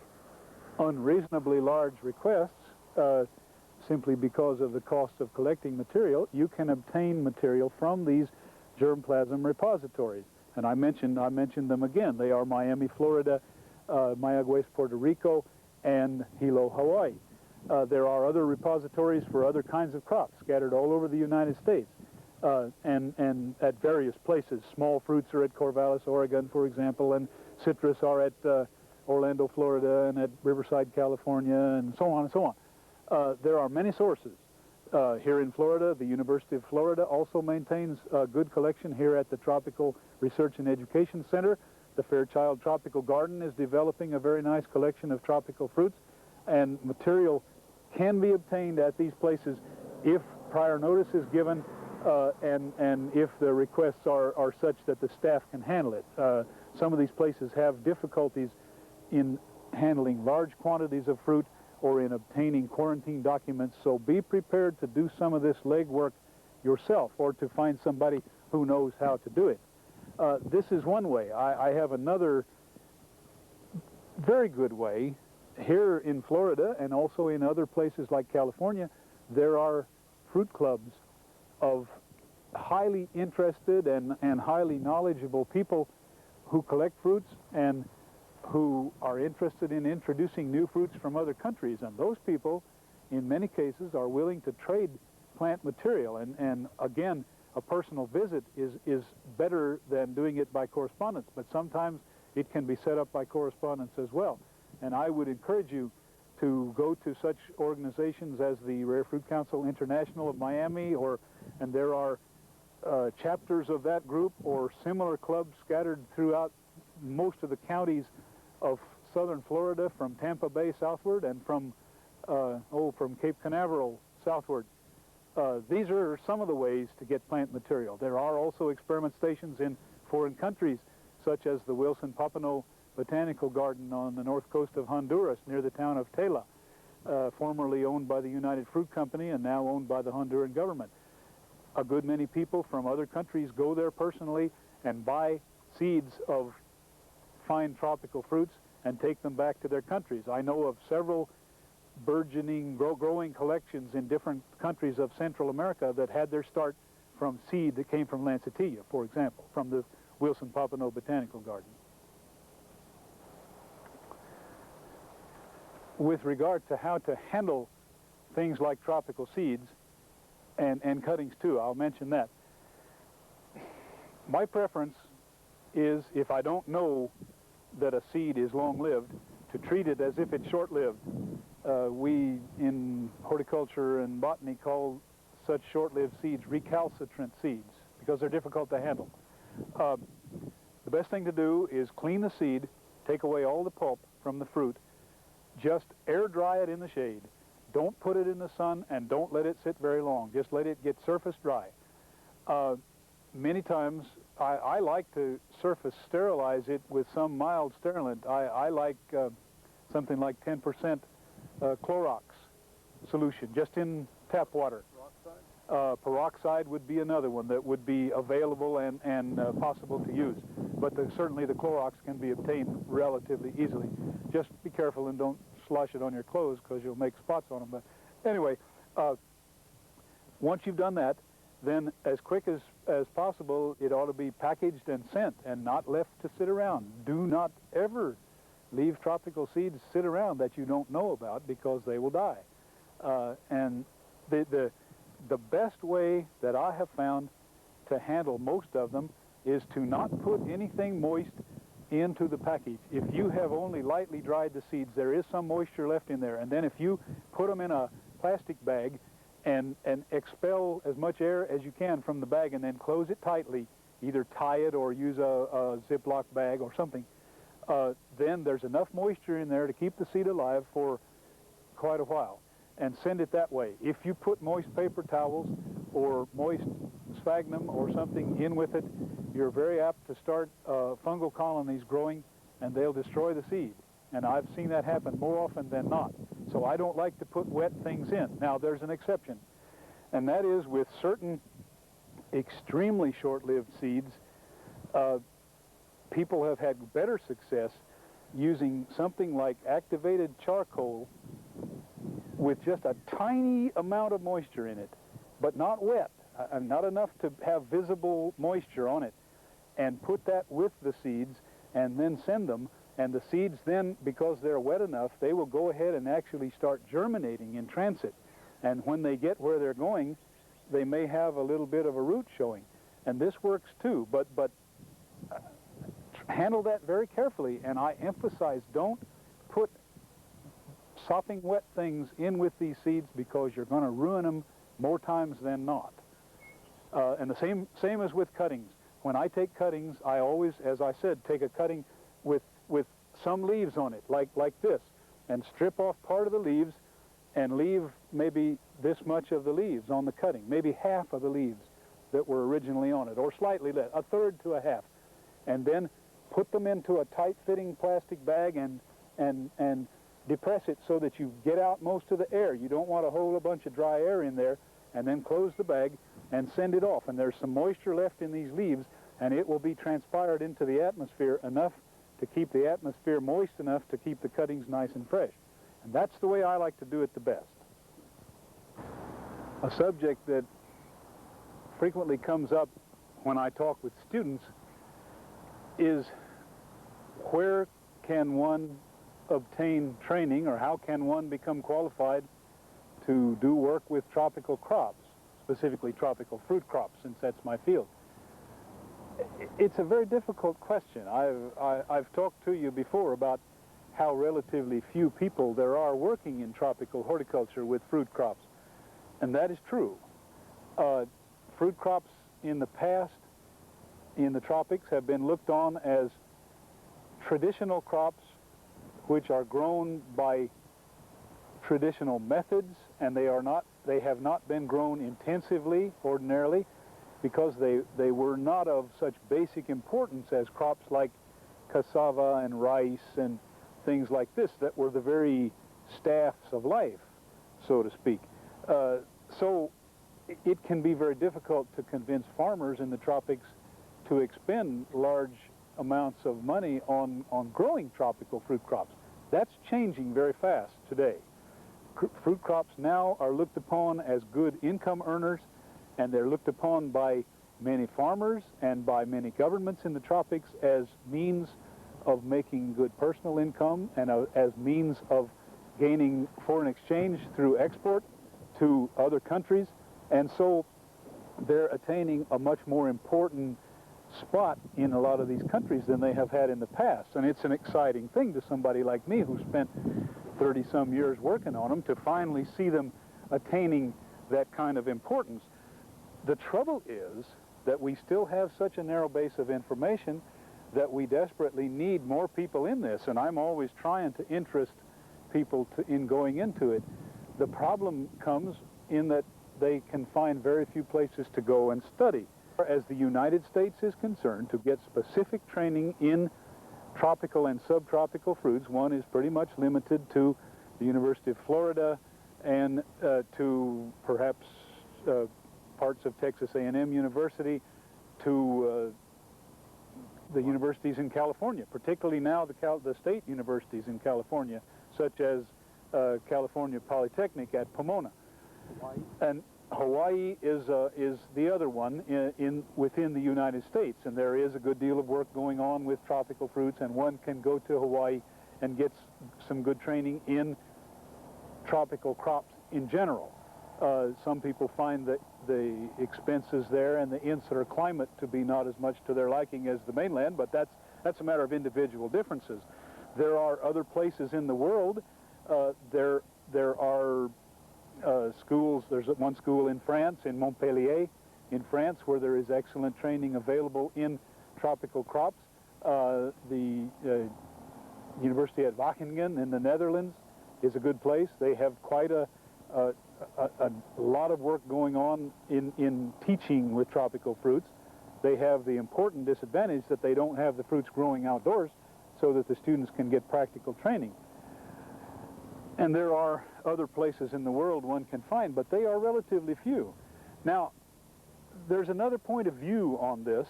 unreasonably large requests simply because of the cost of collecting material, you can obtain material from these germplasm repositories. And I mentioned them again. They are Miami, Florida, Mayagüez, Puerto Rico, and Hilo, Hawaii. There are other repositories for other kinds of crops scattered all over the United States and at various places. Small fruits are at Corvallis, Oregon, for example, and citrus are at Orlando, Florida, and at Riverside, California, and so on and so on. There are many sources. Here in Florida, the University of Florida also maintains a good collection here at the Tropical Research and Education Center. The Fairchild Tropical Garden is developing a very nice collection of tropical fruits, and material can be obtained at these places if prior notice is given and if the requests are such that the staff can handle it. Some of these places have difficulties in handling large quantities of fruit or in obtaining quarantine documents, so be prepared to do some of this legwork yourself or to find somebody who knows how to do it. This is one way. I have another very good way. Here in Florida and also in other places like California, there are fruit clubs of highly interested and highly knowledgeable people who collect fruits and who are interested in introducing new fruits from other countries, and those people, in many cases, are willing to trade plant material, and again, a personal visit is better than doing it by correspondence, but sometimes it can be set up by correspondence as well. And I would encourage you to go to such organizations as the Rare Fruit Council International of Miami, and there are chapters of that group or similar clubs scattered throughout most of the counties of southern Florida, from Tampa Bay southward, and from Cape Canaveral southward. These are some of the ways to get plant material. There are also experiment stations in foreign countries, such as the Wilson Popenoe Botanical Garden on the north coast of Honduras near the town of Tela, formerly owned by the United Fruit Company and now owned by the Honduran government. A good many people from other countries go there personally and buy seeds of fine tropical fruits and take them back to their countries. I know of several burgeoning, growing collections in different countries of Central America that had their start from seed that came from Lancetilla, for example, from the Wilson Popenoe Botanical Garden. With regard to how to handle things like tropical seeds and cuttings too, I'll mention that. My preference is, if I don't know that a seed is long-lived, to treat it as if it's short-lived. We in horticulture and botany call such short-lived seeds recalcitrant seeds because they're difficult to handle. The best thing to do is clean the seed, take away all the pulp from the fruit, just air dry it in the shade. Don't put it in the sun and don't let it sit very long. Just let it get surface dry. Many times I like to surface sterilize it with some mild sterilant. I like something like 10% Clorox solution, just in tap water. Peroxide would be another one that would be available and possible to use. But certainly the Clorox can be obtained relatively easily. Just be careful and don't slosh it on your clothes because you'll make spots on them. But anyway, once you've done that, then as quick as possible, it ought to be packaged and sent and not left to sit around. Do not ever leave tropical seeds sit around that you don't know about, because they will die. And the best way that I have found to handle most of them is to not put anything moist into the package. If you have only lightly dried the seeds, there is some moisture left in there, and then if you put them in a plastic bag and expel as much air as you can from the bag and then close it tightly, either tie it or use a Ziploc bag or something, then there's enough moisture in there to keep the seed alive for quite a while, and send it that way. If you put moist paper towels or moist sphagnum or something in with it, you're very apt to start fungal colonies growing, and they'll destroy the seed. And I've seen that happen more often than not. So I don't like to put wet things in. Now, there's an exception, and that is with certain extremely short-lived seeds. People have had better success using something like activated charcoal with just a tiny amount of moisture in it, but not wet, not enough to have visible moisture on it, and put that with the seeds and then send them. And the seeds then, because they're wet enough, they will go ahead and actually start germinating in transit. And when they get where they're going, they may have a little bit of a root showing. And this works too, but handle that very carefully. And I emphasize, don't put sopping wet things in with these seeds, because you're going to ruin them more times than not. And the same as with cuttings. When I take cuttings, I always, as I said, take a cutting with some leaves on it, like this, and strip off part of the leaves and leave maybe this much of the leaves on the cutting, maybe half of the leaves that were originally on it, or slightly less, a third to a half, and then put them into a tight-fitting plastic bag and depress it so that you get out most of the air. You don't want a whole bunch of dry air in there, and then close the bag and send it off. And there's some moisture left in these leaves, and it will be transpired into the atmosphere enough to keep the atmosphere moist enough to keep the cuttings nice and fresh. And that's the way I like to do it the best. A subject that frequently comes up when I talk with students is, where can one obtain training, or how can one become qualified to do work with tropical crops, specifically tropical fruit crops, since that's my field? It's a very difficult question. I've talked to you before about how relatively few people there are working in tropical horticulture with fruit crops, and that is true. Fruit crops in the past in the tropics have been looked on as traditional crops which are grown by traditional methods, and they have not been grown intensively ordinarily, because they were not of such basic importance as crops like cassava and rice and things like this that were the very staffs of life, so to speak. So it can be very difficult to convince farmers in the tropics to expend large amounts of money on growing tropical fruit crops. That's changing very fast today. Fruit crops now are looked upon as good income earners, and they're looked upon by many farmers and by many governments in the tropics as means of making good personal income and as means of gaining foreign exchange through export to other countries. And so they're attaining a much more important spot in a lot of these countries than they have had in the past. And it's an exciting thing to somebody like me who spent 30-some years working on them to finally see them attaining that kind of importance. The trouble is that we still have such a narrow base of information that we desperately need more people in this, and I'm always trying to interest people in going into it. The problem comes in that they can find very few places to go and study. As the United States is concerned, to get specific training in tropical and subtropical fruits, one is pretty much limited to the University of Florida and to perhaps parts of Texas A&M University, to the universities in California, particularly now the state universities in California, such as California Polytechnic at Pomona. Hawaii. And Hawaii is the other one within the United States, and there is a good deal of work going on with tropical fruits, and one can go to Hawaii and get some good training in tropical crops in general. Some people find that the expenses there and the insular climate to be not as much to their liking as the mainland, but that's a matter of individual differences. There are other places in the world. There are schools. There's one school in France, in Montpellier, in France, where there is excellent training available in tropical crops. The University at Wageningen in the Netherlands is a good place. They have quite a lot of work going on in teaching with tropical fruits. They have the important disadvantage that they don't have the fruits growing outdoors, so that the students can get practical training. And there are other places in the world one can find, but they are relatively few. Now, there's another point of view on this,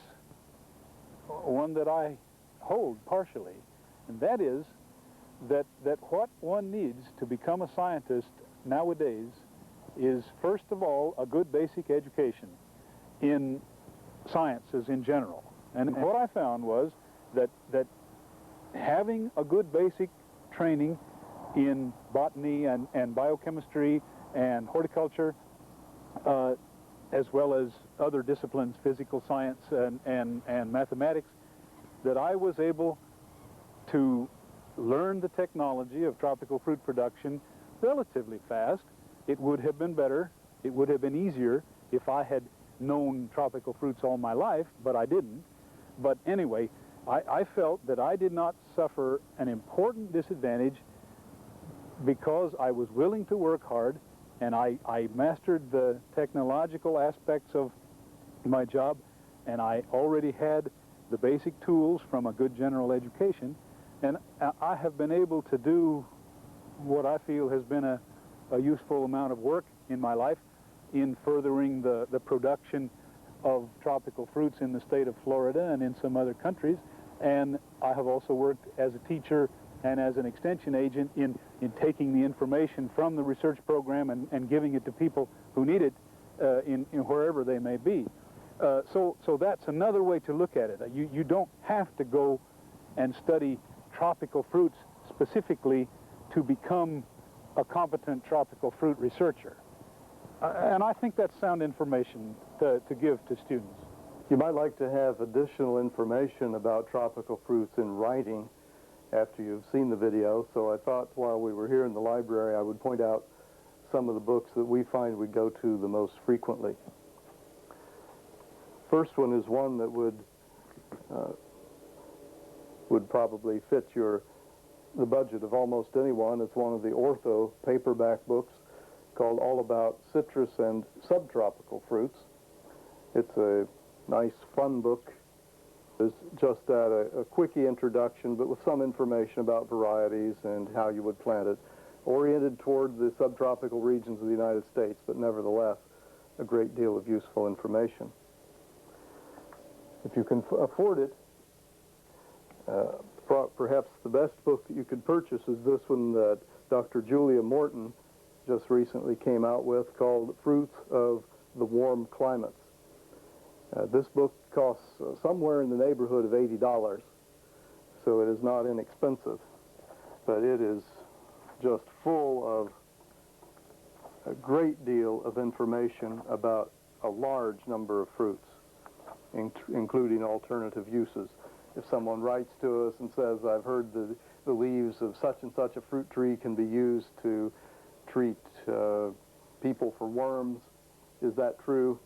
one that I hold partially, and that is that what one needs to become a scientist nowadays is, first of all, a good basic education in sciences in general. And what I found was that having a good basic training in botany and biochemistry and horticulture, as well as other disciplines, physical science and mathematics, that I was able to learn the technology of tropical fruit production relatively fast. It would have been better, it would have been easier if I had known tropical fruits all my life, but I didn't. But anyway, I felt that I did not suffer an important disadvantage because I was willing to work hard, and I mastered the technological aspects of my job, and I already had the basic tools from a good general education, and I have been able to do what I feel has been a useful amount of work in my life in furthering the production of tropical fruits in the state of Florida and in some other countries. And I have also worked as a teacher and as an extension agent in taking the information from the research program and giving it to people who need it in wherever they may be. So that's another way to look at it. You don't have to go and study tropical fruits specifically to become a competent tropical fruit researcher. And I think that's sound information to give to students. You might like to have additional information about tropical fruits in writing after you've seen the video, so I thought while we were here in the library I would point out some of the books that we find we go to the most frequently. First one is one that would probably fit the budget of almost anyone. It's one of the ortho paperback books called All About Citrus and Subtropical Fruits. It's a nice, fun book. It's just a quickie introduction, but with some information about varieties and how you would plant it, oriented toward the subtropical regions of the United States, but nevertheless, a great deal of useful information. If you can afford it, perhaps the best book that you could purchase is this one that Dr. Julia Morton just recently came out with, called Fruits of the Warm Climates. This book costs somewhere in the neighborhood of $80, so it is not inexpensive, but it is just full of a great deal of information about a large number of fruits, including alternative uses. If someone writes to us and says, I've heard the leaves of such and such a fruit tree can be used to treat people for worms, is that true?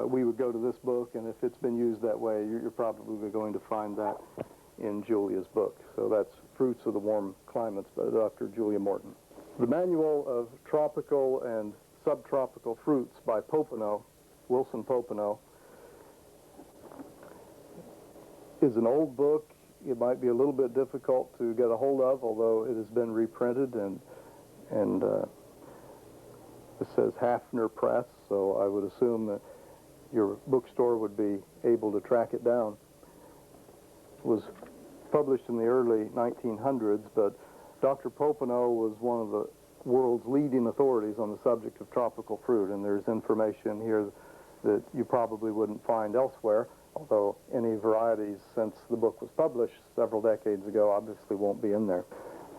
We would go to this book, and if it's been used that way, you're probably going to find that in Julia's book. So that's Fruits of the Warm Climates by Dr. Julia Morton. The Manual of Tropical and Subtropical Fruits by Popenoe, Wilson Popenoe, is an old book. It might be a little bit difficult to get a hold of, although it has been reprinted, and it says Hafner Press, so I would assume that your bookstore would be able to track it down. It was published in the early 1900s, but Dr. Popenoe was one of the world's leading authorities on the subject of tropical fruit, and there's information here that you probably wouldn't find elsewhere, although any varieties since the book was published several decades ago obviously won't be in there.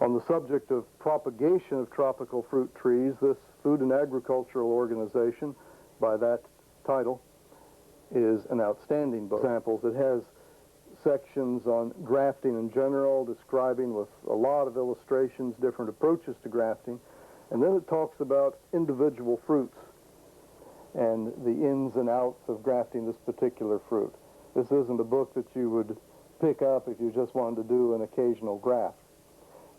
On the subject of propagation of tropical fruit trees, this Food and Agricultural Organization, by that title, is an outstanding book. Examples, it has sections on grafting in general, describing with a lot of illustrations different approaches to grafting, and then it talks about individual fruits and the ins and outs of grafting this particular fruit. This isn't a book that you would pick up if you just wanted to do an occasional graft.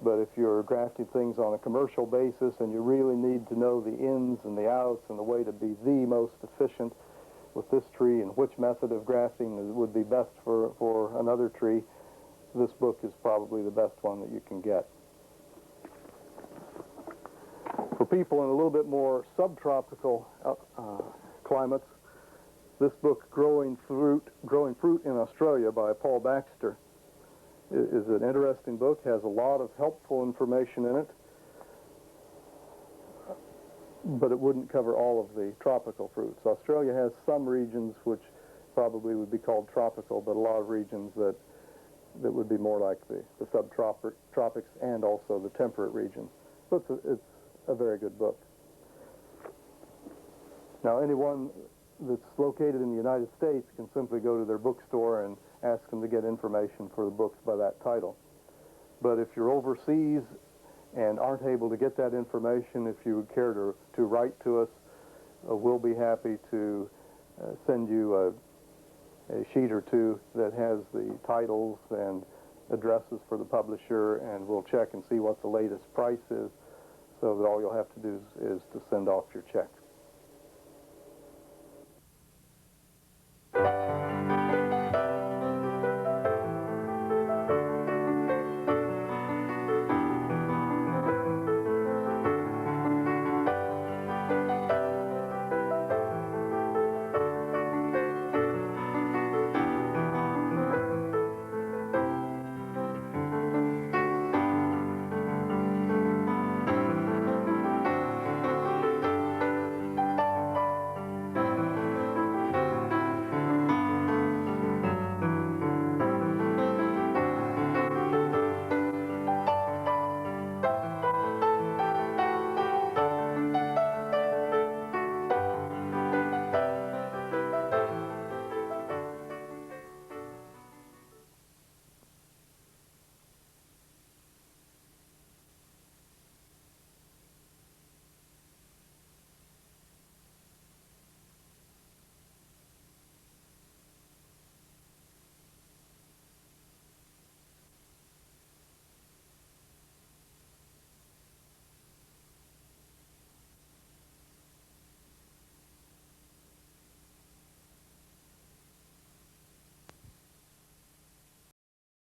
But if you're grafting things on a commercial basis and you really need to know the ins and the outs and the way to be the most efficient with this tree and which method of grafting would be best for another tree, this book is probably the best one that you can get. For people in a little bit more subtropical climates, this book, Growing Fruit in Australia by Paul Baxter, is an interesting book, has a lot of helpful information in it, but it wouldn't cover all of the tropical fruits. Australia has some regions which probably would be called tropical, but a lot of regions that would be more like the subtropics and also the temperate regions. So it's a very good book. Now, anyone that's located in the United States can simply go to their bookstore and ask them to get information for the books by that title. But if you're overseas and aren't able to get that information, if you would care to write to us, we'll be happy to send you a sheet or two that has the titles and addresses for the publisher, and we'll check and see what the latest price is, so that all you'll have to do is to send off your check.